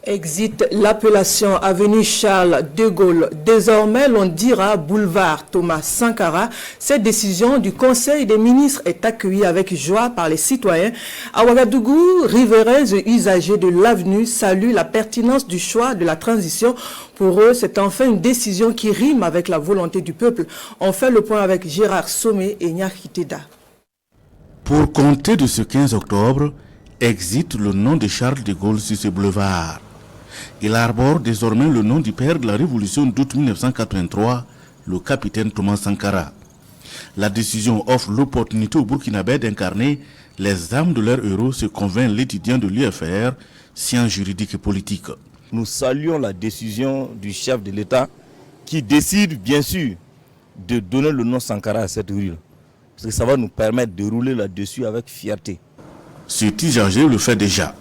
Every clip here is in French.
Exit l'appellation avenue Charles de Gaulle. Désormais, l'on dira boulevard Thomas Sankara. Cette décision du Conseil des ministres est accueillie avec joie par les citoyens. À Ouagadougou, riverains et usagers de l'avenue saluent la pertinence du choix de la transition. Pour eux, c'est enfin une décision qui rime avec la volonté du peuple. On fait le point avec Gérard Sommet et Nyakiteda. Pour compter de ce 15 octobre, exit le nom de Charles de Gaulle sur ce boulevard. Il arbore désormais le nom du père de la révolution d'août 1983, le capitaine Thomas Sankara. La décision offre l'opportunité aux Burkinabés d'incarner les âmes de leurs héros, se convainc l'étudiant de l'UFR, sciences juridiques et politiques. Nous saluons la décision du chef de l'État qui décide bien sûr de donner le nom Sankara à cette rue. Parce que ça va nous permettre de rouler là-dessus avec fierté. Ce usager le fait déjà.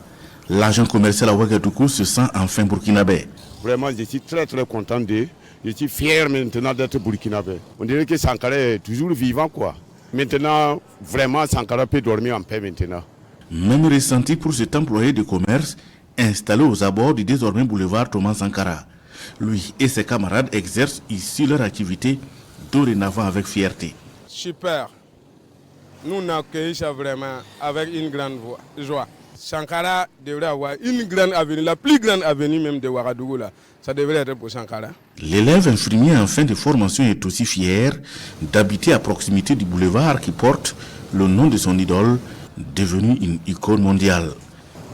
L'agent commercial à Ouagadougou se sent enfin burkinabé. Vraiment, je suis très content d'eux. Je suis fier maintenant d'être burkinabé. On dirait que Sankara est toujours vivant, quoi. Maintenant, vraiment, Sankara peut dormir en paix maintenant. Même ressenti pour cet employé de commerce installé aux abords du désormais boulevard Thomas Sankara. Lui et ses camarades exercent ici leur activité dorénavant avec fierté. Super. Nous n'accueillons ça vraiment avec une grande joie. Sankara devrait avoir une grande avenue, la plus grande avenue même de Ouagadougou là. Ça devrait être pour Sankara. L'élève infirmier en fin de formation est aussi fier d'habiter à proximité du boulevard qui porte le nom de son idole, devenu une icône mondiale.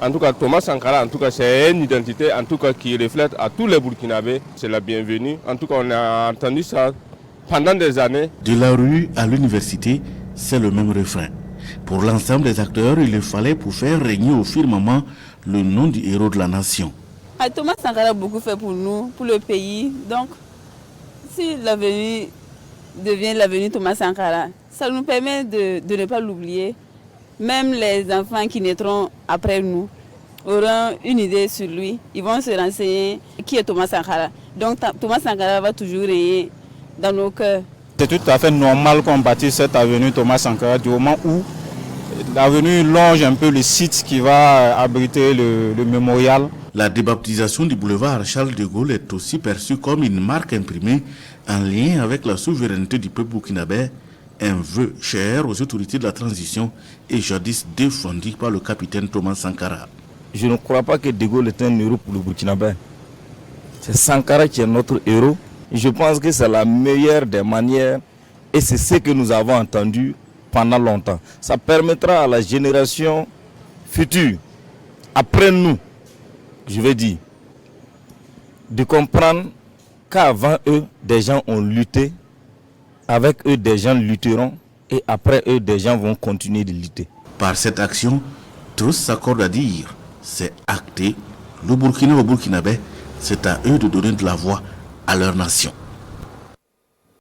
En tout cas, Thomas Sankara, en tout cas, c'est une identité en tout cas, qui reflète à tous les Burkinabés. C'est la bienvenue. En tout cas, on a entendu ça pendant des années. De la rue à l'université, c'est le même refrain. Pour l'ensemble des acteurs, il le fallait pour faire régner au firmament le nom du héros de la nation. Thomas Sankara a beaucoup fait pour nous, pour le pays. Donc, si l'avenue devient l'avenue Thomas Sankara, ça nous permet de ne pas l'oublier. Même les enfants qui naîtront après nous auront une idée sur lui. Ils vont se renseigner qui est Thomas Sankara. Donc, Thomas Sankara va toujours régner dans nos cœurs. C'est tout à fait normal qu'on bâtisse cette avenue Thomas Sankara du moment où l'avenue longe un peu le site qui va abriter le mémorial. La débaptisation du boulevard Charles de Gaulle est aussi perçue comme une marque imprimée en lien avec la souveraineté du peuple burkinabé, un vœu cher aux autorités de la transition et jadis défendu par le capitaine Thomas Sankara. Je ne crois pas que de Gaulle est un héros pour le Burkinabé. C'est Sankara qui est notre héros. Je pense que c'est la meilleure des manières et c'est ce que nous avons entendu pendant longtemps. Ça permettra à la génération future, après nous, je vais dire, de comprendre qu'avant eux, des gens ont lutté, avec eux, des gens lutteront et après eux, des gens vont continuer de lutter. Par cette action, tous s'accordent à dire, c'est acté, le Burkina au Burkinabé, c'est à eux de donner de la voix à leur nation.